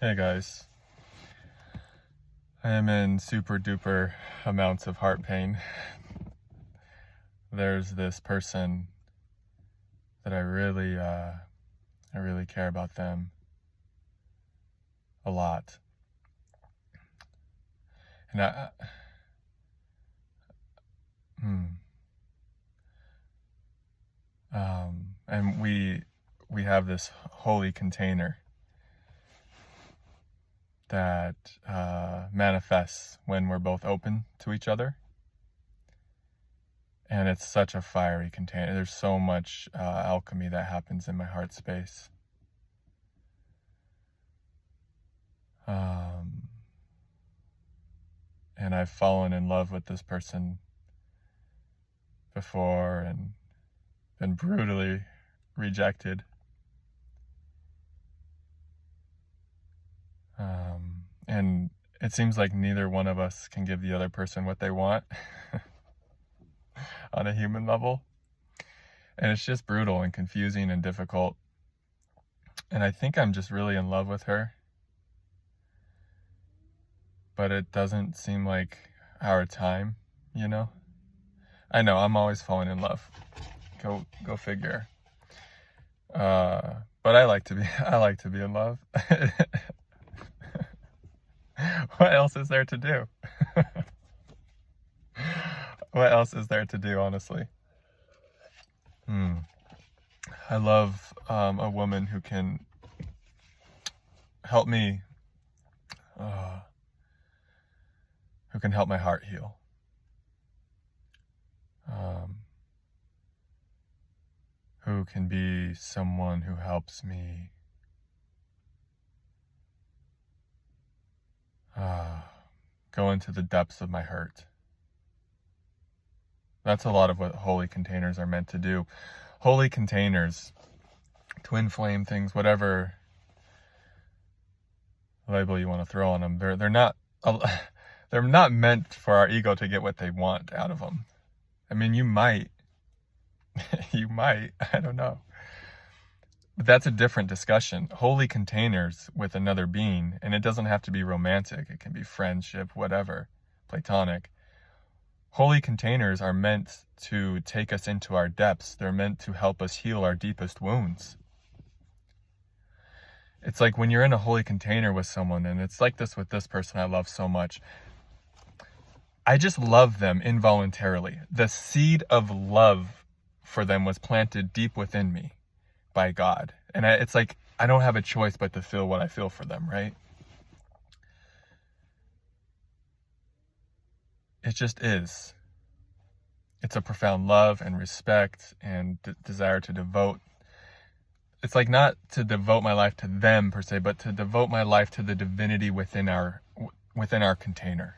Hey guys, I am in super duper amounts of heart pain. There's this person that I really care about them a lot. And and we have this holy container that manifests when we're both open to each other. And it's such a fiery container. There's so much alchemy that happens in my heart space. And I've fallen in love with this person before and been brutally rejected. And it seems like neither one of us can give the other person what they want on a human level. And it's just brutal and confusing and difficult. And I think I'm just really in love with her. But it doesn't seem like our time, you know? I know, I'm always falling in love. Go figure. But I like to be in love. What else is there to do? What else is there to do, honestly? I love a woman who can help me, who can help my heart heal. Who can be someone who helps me go into the depths of my hurt. That's a lot of what holy containers are meant to do. Holy containers, twin flame things, whatever label you want to throw on them, they're not meant for our ego to get what they want out of them. I mean, you might, I don't know. But that's a different discussion. Holy containers with another being, and it doesn't have to be romantic. It can be friendship, whatever, platonic. Holy containers are meant to take us into our depths. They're meant to help us heal our deepest wounds. It's like when you're in a holy container with someone, and it's like this with this person I love so much. I just love them involuntarily. The seed of love for them was planted deep within me by God. And it's like I don't have a choice but to feel what I feel for them, right? It just is. It's a profound love and respect and desire to devote. It's like not to devote my life to them per se, but to devote my life to the divinity within our container.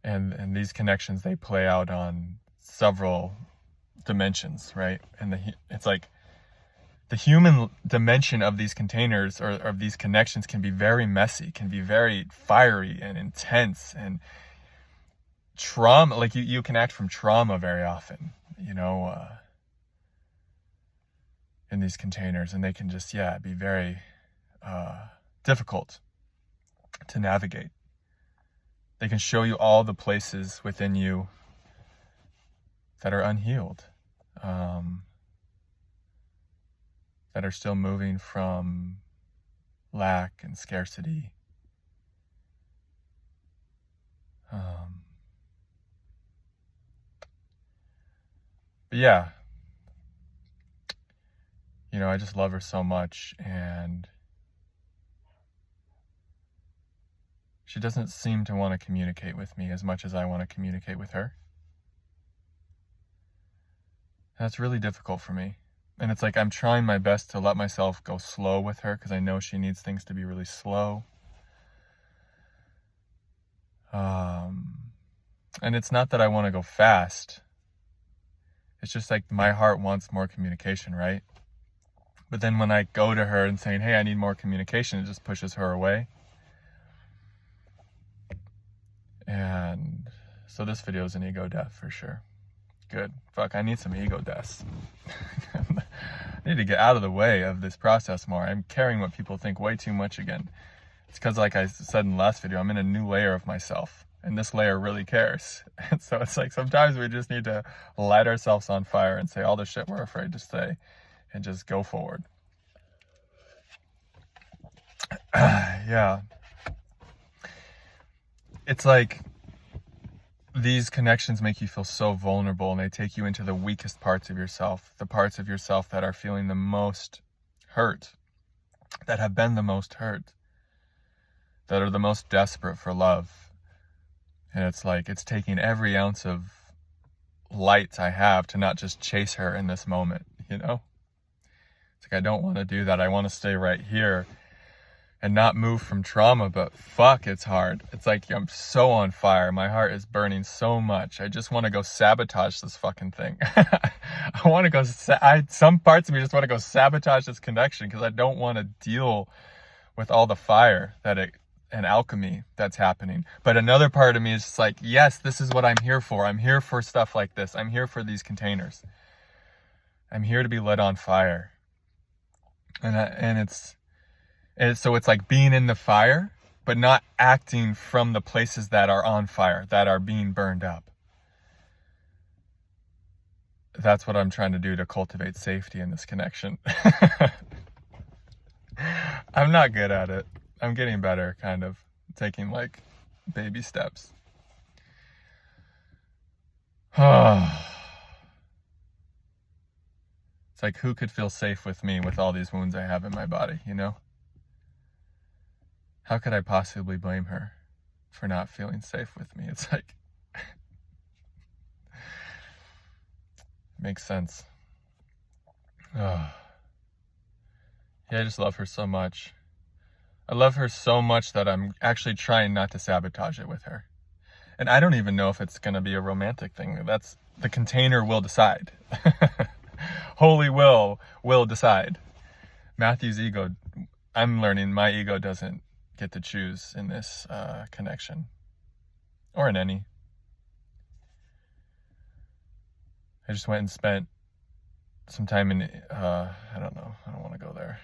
And these connections, they play out on several dimensions, right? And it's like the human dimension of these containers or of these connections can be very messy, can be very fiery and intense and trauma. Like you can act from trauma very often, in these containers, and they can just, be very difficult to navigate. They can show you all the places within you that are unhealed, that are still moving from lack and scarcity. But yeah, I just love her so much, and she doesn't seem to want to communicate with me as much as I want to communicate with her. That's really difficult for me. And it's like I'm trying my best to let myself go slow with her because I know she needs things to be really slow. And it's not that I want to go fast. It's just like my heart wants more communication, right? But then when I go to her and saying, hey, I need more communication, it just pushes her away. And so this video is an ego death for sure. Good. Fuck, I need some ego deaths. I need to get out of the way of this process more. I'm caring what people think way too much again. It's because, like I said in the last video, I'm in a new layer of myself, and this layer really cares. And so it's like sometimes we just need to light ourselves on fire and say all the shit we're afraid to say and just go forward. Yeah. It's like these connections make you feel so vulnerable, and they take you into the weakest parts of yourself, the parts of yourself that are feeling the most hurt, that have been the most hurt, that are the most desperate for love. And it's like, it's taking every ounce of light I have to not just chase her in this moment, you know? It's like, I don't want to do that. I want to stay right here and not move from trauma, but fuck, it's hard. It's like, I'm so on fire. My heart is burning so much. I just want to go sabotage this fucking thing. I want to go, some parts of me just want to go sabotage this connection because I don't want to deal with all the fire and alchemy that's happening. But another part of me is just like, yes, this is what I'm here for. I'm here for stuff like this. I'm here for these containers. I'm here to be lit on fire. And so it's like being in the fire, but not acting from the places that are on fire, that are being burned up. That's what I'm trying to do to cultivate safety in this connection. I'm not good at it. I'm getting better, kind of, taking like baby steps. It's like, who could feel safe with me with all these wounds I have in my body, you know? How could I possibly blame her for not feeling safe with me? It's like, makes sense. Yeah, I just love her so much. I love her so much that I'm actually trying not to sabotage it with her. And I don't even know if it's going to be a romantic thing. That's, the container will decide. Holy will decide. Matthew's ego, I'm learning my ego doesn't get to choose in this connection. Or in any. I just went and spent some time in, I don't know. I don't want to go there.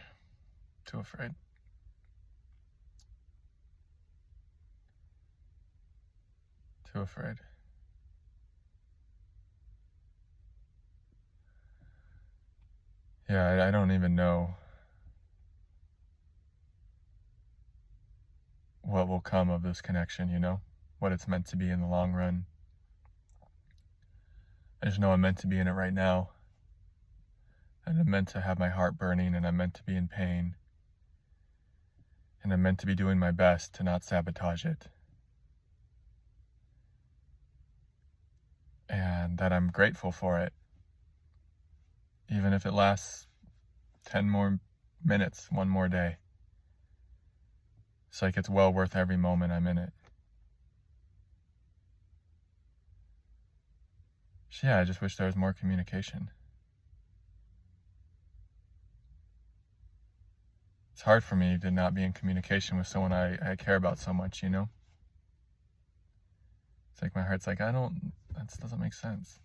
Too afraid. Too afraid. Yeah, I don't even know what will come of this connection, you know? What it's meant to be in the long run. I just know I'm meant to be in it right now. And I'm meant to have my heart burning, and I'm meant to be in pain. And I'm meant to be doing my best to not sabotage it. And that I'm grateful for it. Even if it lasts 10 more minutes, one more day. It's like it's well worth every moment I'm in it. So yeah, I just wish there was more communication. It's hard for me to not be in communication with someone I care about so much, you know? It's like my heart's like, that doesn't make sense.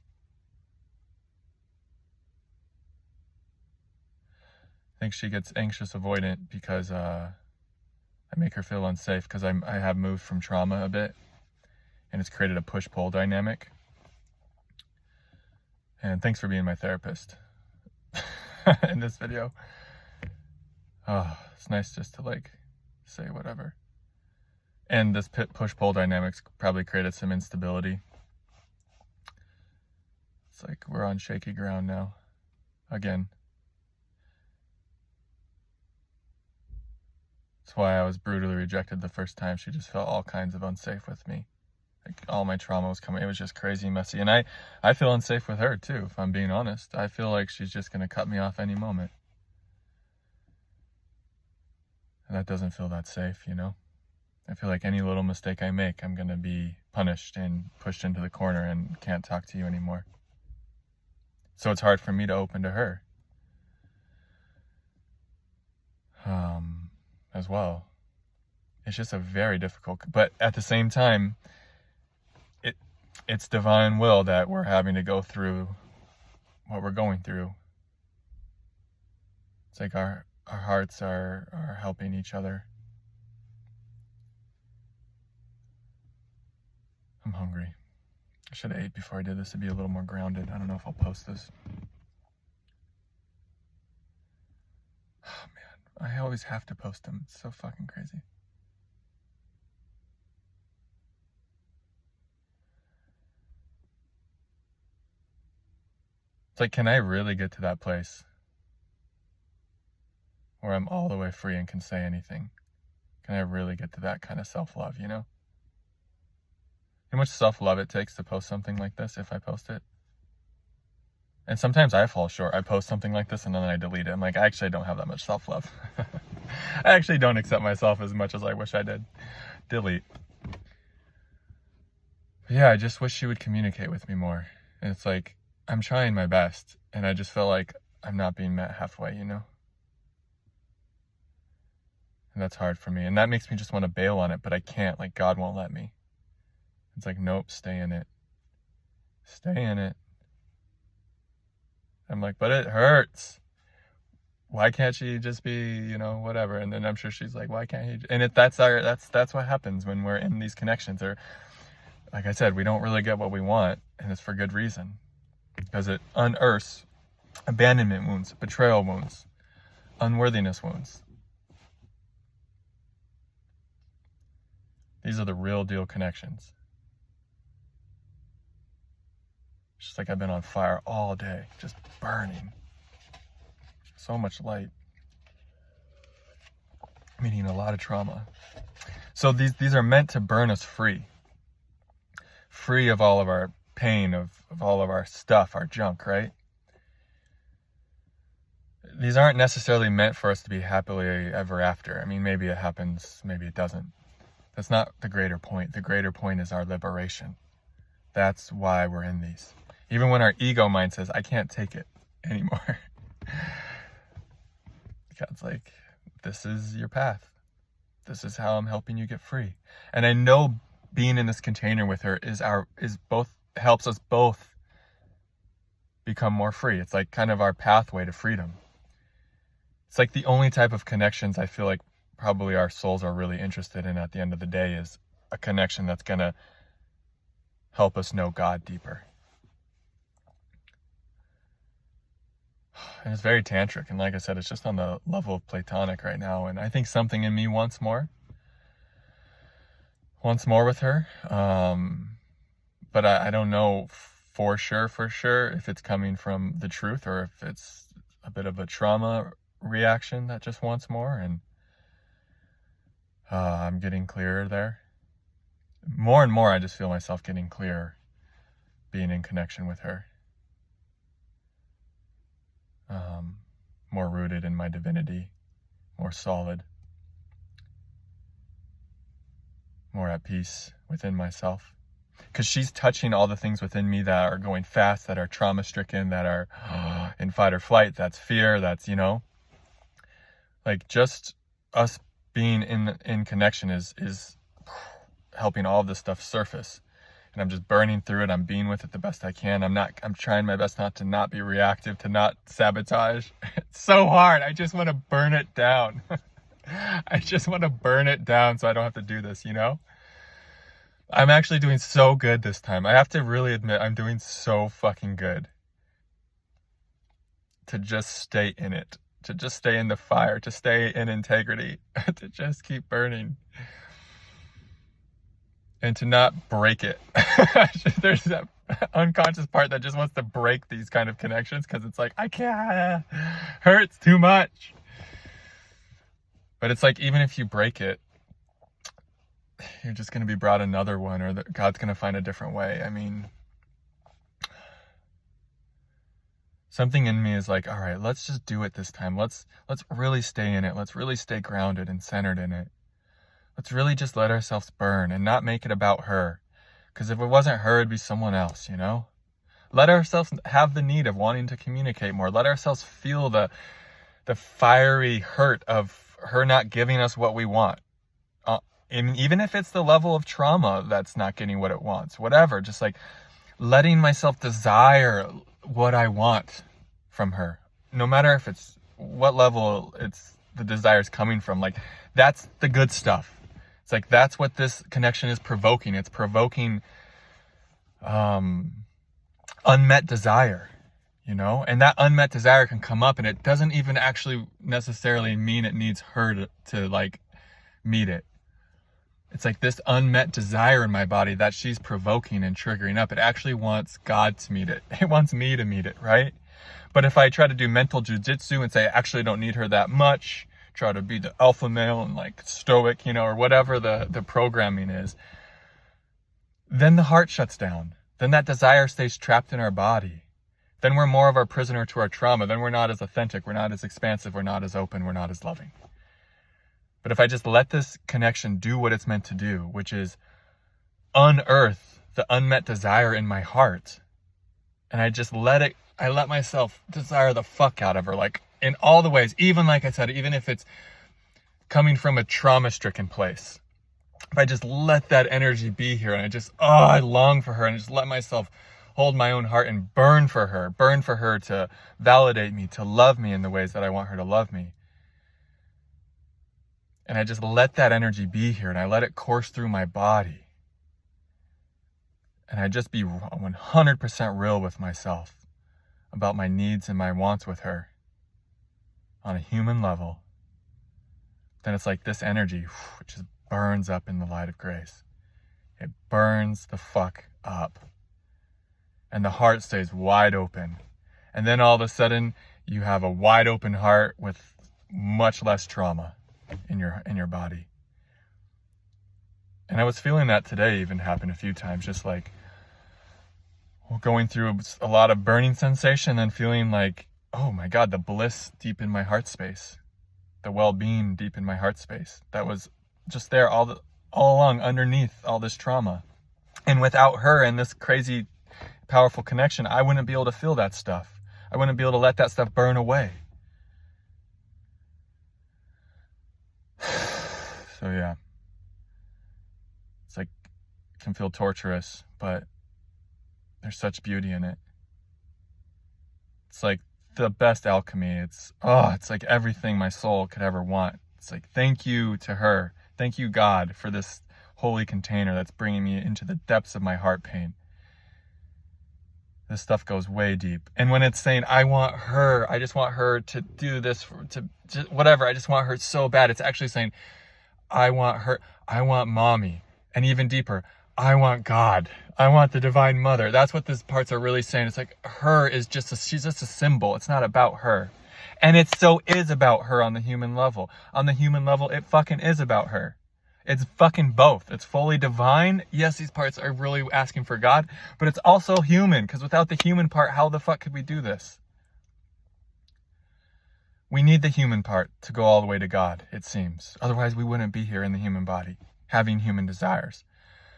I think she gets anxious avoidant because I make her feel unsafe because I have moved from trauma a bit, and it's created a push-pull dynamic. And thanks for being my therapist in this video. Oh, it's nice just to like say whatever. And this push-pull dynamics probably created some instability. It's like we're on shaky ground now. Again. That's why I was brutally rejected the first time. She just felt all kinds of unsafe with me. Like all my trauma was coming. It was just crazy and messy. And I feel unsafe with her too, if I'm being honest. I feel like she's just going to cut me off any moment. And that doesn't feel that safe, you know? I feel like any little mistake I make, I'm going to be punished and pushed into the corner and can't talk to you anymore. So it's hard for me to open to her. As well. It's just a very difficult, but at the same time, it's divine will that we're having to go through what we're going through. It's like our hearts are helping each other. I'm hungry. I should have ate before I did this to be a little more grounded. I don't know if I'll post this. Oh man, I always have to post them. It's so fucking crazy. It's like, can I really get to that place where I'm all the way free and can say anything? Can I really get to that kind of self-love, you know? How much self-love it takes to post something like this if I post it? And sometimes I fall short. I post something like this and then I delete it. I'm like, I actually don't have that much self-love. I actually don't accept myself as much as I wish I did. Delete. But yeah, I just wish she would communicate with me more. And it's like, I'm trying my best. And I just feel like I'm not being met halfway, you know? And that's hard for me. And that makes me just want to bail on it, but I can't. Like, God won't let me. It's like, nope, stay in it. Stay in it. I'm like, but it hurts. Why can't she just be, you know, whatever? And then I'm sure she's like, why can't he? And that's what happens when we're in these connections. Or, like I said, we don't really get what we want, and it's for good reason, because it unearths abandonment wounds, betrayal wounds, unworthiness wounds. These are the real deal connections. It's just like I've been on fire all day, just burning. So much light. Meaning a lot of trauma. So these are meant to burn us free. Free of all of our pain, of all of our stuff, our junk, right? These aren't necessarily meant for us to be happily ever after. I mean, maybe it happens, maybe it doesn't. That's not the greater point. The greater point is our liberation. That's why we're in these. Even when our ego mind says, I can't take it anymore. God's like, this is your path. This is how I'm helping you get free. And I know being in this container with her helps us both become more free. It's like kind of our pathway to freedom. It's like the only type of connections I feel like probably our souls are really interested in at the end of the day is a connection that's going to help us know God deeper. And it's very tantric. And like I said, it's just on the level of platonic right now. And I think something in me wants more with her. But I don't know for sure if it's coming from the truth or if it's a bit of a trauma reaction that just wants more. And I'm getting clearer there. More and more, I just feel myself getting clearer being in connection with her. More rooted in my divinity, more solid, more at peace within myself. Because she's touching all the things within me that are going fast, that are trauma-stricken, that are in fight or flight, that's fear, that's, you know, like just us being in connection is helping all of this stuff surface. And I'm just burning through it. I'm being with it the best I can. I'm trying my best not to be reactive, to not sabotage. It's so hard. I just want to burn it down. I just want to burn it down so I don't have to do this, you know? I'm actually doing so good this time. I have to really admit, I'm doing so fucking good. To just stay in it. To just stay in the fire. To stay in integrity. To just keep burning. And to not break it. There's that unconscious part that just wants to break these kind of connections because it's like, I can't. Hurts too much. But it's like, even if you break it, you're just going to be brought another one, or God's going to find a different way. I mean, something in me is like, all right, let's just do it this time. Let's really stay in it. Let's really stay grounded and centered in it. Let's really just let ourselves burn and not make it about her. Because if it wasn't her, it'd be someone else, you know? Let ourselves have the need of wanting to communicate more. Let ourselves feel the fiery hurt of her not giving us what we want. And even if it's the level of trauma that's not getting what it wants, whatever, just like letting myself desire what I want from her. No matter if it's what level it's the desire is coming from. Like, that's the good stuff. It's like, that's what this connection is provoking. It's provoking unmet desire, you know? And that unmet desire can come up, and it doesn't even actually necessarily mean it needs her to like meet it. It's like this unmet desire in my body that she's provoking and triggering up. It actually wants God to meet it. It wants me to meet it, right? But if I try to do mental jujitsu and say, I actually don't need her that much, try to be the alpha male and like stoic, you know, or whatever the programming is, then the heart shuts down. Then that desire stays trapped in our body. Then we're more of our prisoner to our trauma. Then we're not as authentic. We're not as expansive. We're not as open. We're not as loving. But if I just let this connection do what it's meant to do, which is unearth the unmet desire in my heart, and I just I let myself desire the fuck out of her, like in all the ways, even like I said, even if it's coming from a trauma-stricken place. If I just let that energy be here, and I long for her, and I just let myself hold my own heart and burn for her to validate me, to love me in the ways that I want her to love me. And I just let that energy be here, and I let it course through my body. And I just be 100% real with myself about my needs and my wants with her on a human level. Then it's like this energy just burns up in the light of grace. It burns the fuck up. And the heart stays wide open. And then all of a sudden, you have a wide open heart with much less trauma in your body. And I was feeling that today even happen a few times, just like going through a lot of burning sensation and feeling like, oh my God, the bliss deep in my heart space, the well-being deep in my heart space that was just there all along underneath all this trauma. And without her and this crazy powerful connection, I wouldn't be able to feel that stuff. I wouldn't be able to let that stuff burn away. So yeah, it's like, it can feel torturous, but there's such beauty in it. It's like the best alchemy. It's like everything my soul could ever want. It's like, thank you to her. Thank you, God, for this holy container that's bringing me into the depths of my heart pain. This stuff goes way deep. And when it's saying, I want her, I just want her to do this, whatever, I just want her so bad, it's actually saying, I want her, I want mommy. And even deeper, I want God. I want the Divine Mother. That's what these parts are really saying. It's like, her is she's just a symbol. It's not about her. And it so is about her on the human level. On the human level, it fucking is about her. It's fucking both. It's fully divine. Yes, these parts are really asking for God, but it's also human, because without the human part, how the fuck could we do this? We need the human part to go all the way to God, it seems. Otherwise, we wouldn't be here in the human body, having human desires.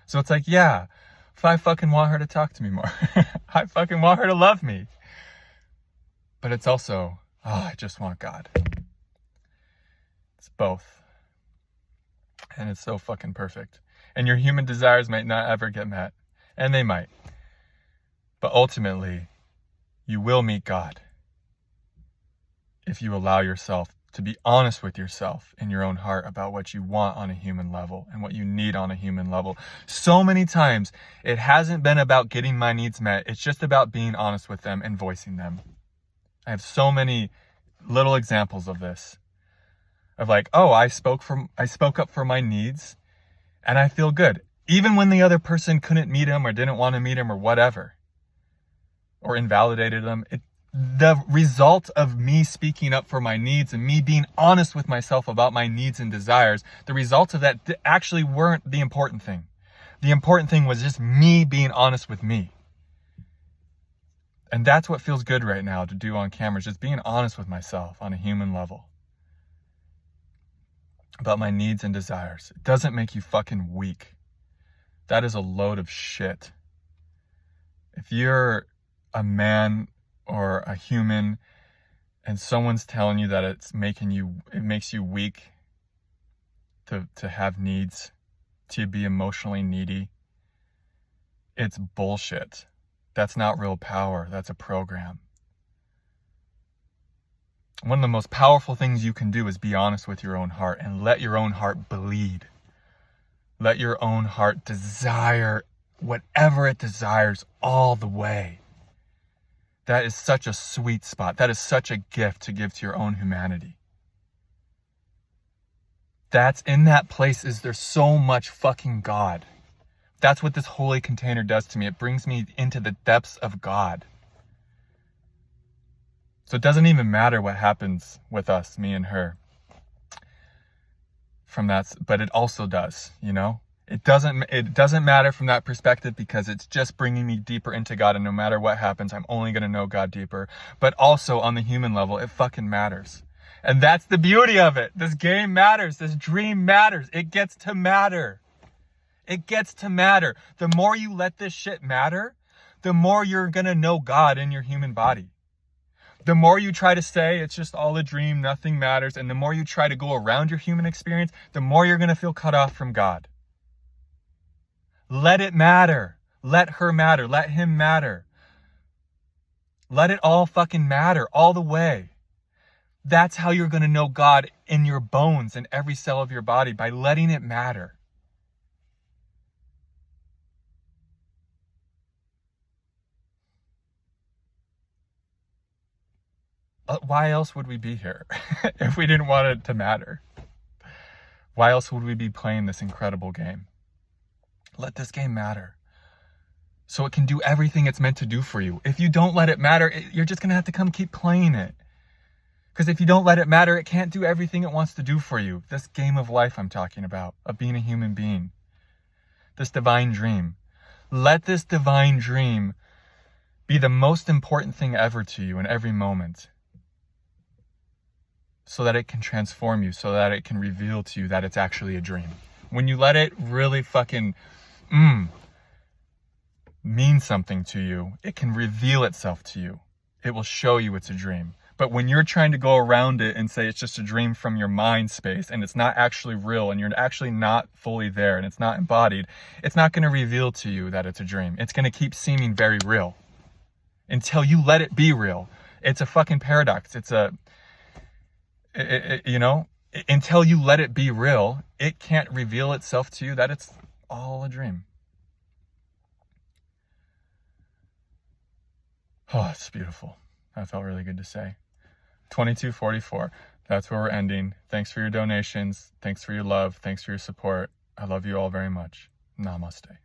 So it's like, yeah, if I fucking want her to talk to me more, I fucking want her to love me. But it's also, I just want God. It's both. And it's so fucking perfect. And your human desires might not ever get met. And they might. But ultimately, you will meet God if you allow yourself to be honest with yourself in your own heart about what you want on a human level and what you need on a human level. So many times, it hasn't been about getting my needs met. It's just about being honest with them and voicing them. I have so many little examples of this. Of like, oh, I spoke up for my needs and I feel good. Even when the other person couldn't meet him or didn't want to meet him or whatever, or invalidated them, the result of me speaking up for my needs and me being honest with myself about my needs and desires, the results of that actually weren't the important thing. The important thing was just me being honest with me. And that's what feels good right now to do on camera, just being honest with myself on a human level about my needs and desires. It doesn't make you fucking weak. That is a load of shit. If you're a man or a human and someone's telling you that it makes you weak to have needs, to be emotionally needy, it's bullshit. That's not real power. That's a program. One of the most powerful things you can do is be honest with your own heart and let your own heart bleed. Let your own heart desire whatever it desires all the way. That is such a sweet spot. That is such a gift to give to your own humanity. That's in that place is there so much fucking God. That's what this holy container does to me. It brings me into the depths of God. So it doesn't even matter what happens with us, me and her. From that, but it also does, you know? It doesn't matter from that perspective because it's just bringing me deeper into God, and no matter what happens, I'm only going to know God deeper. But also on the human level, it fucking matters. And that's the beauty of it. This game matters. This dream matters. It gets to matter. It gets to matter. The more you let this shit matter, the more you're going to know God in your human body. The more you try to say it's just all a dream, nothing matters, and the more you try to go around your human experience, the more you're going to feel cut off from God. Let it matter. Let her matter. Let him matter. Let it all fucking matter all the way. That's how you're going to know God in your bones, in every cell of your body, by letting it matter. Why else would we be here if we didn't want it to matter? Why else would we be playing this incredible game? Let this game matter so it can do everything it's meant to do for you. If you don't let it matter, you're just going to have to keep playing it. Because if you don't let it matter, it can't do everything it wants to do for you. This game of life I'm talking about, of being a human being. This divine dream. Let this divine dream be the most important thing ever to you in every moment. So that it can transform you, so that it can reveal to you that it's actually a dream. When you let it really fucking mean something to you, it can reveal itself to you. It will show you it's a dream. But when you're trying to go around it and say it's just a dream from your mind space and it's not actually real and you're actually not fully there and it's not embodied, it's not going to reveal to you that it's a dream. It's going to keep seeming very real until you let it be real. It's a fucking paradox. Until you let it be real, it can't reveal itself to you that it's all a dream. Oh, it's beautiful. That felt really good to say. 2244. That's where we're ending. Thanks for your donations. Thanks for your love. Thanks for your support. I love you all very much. Namaste.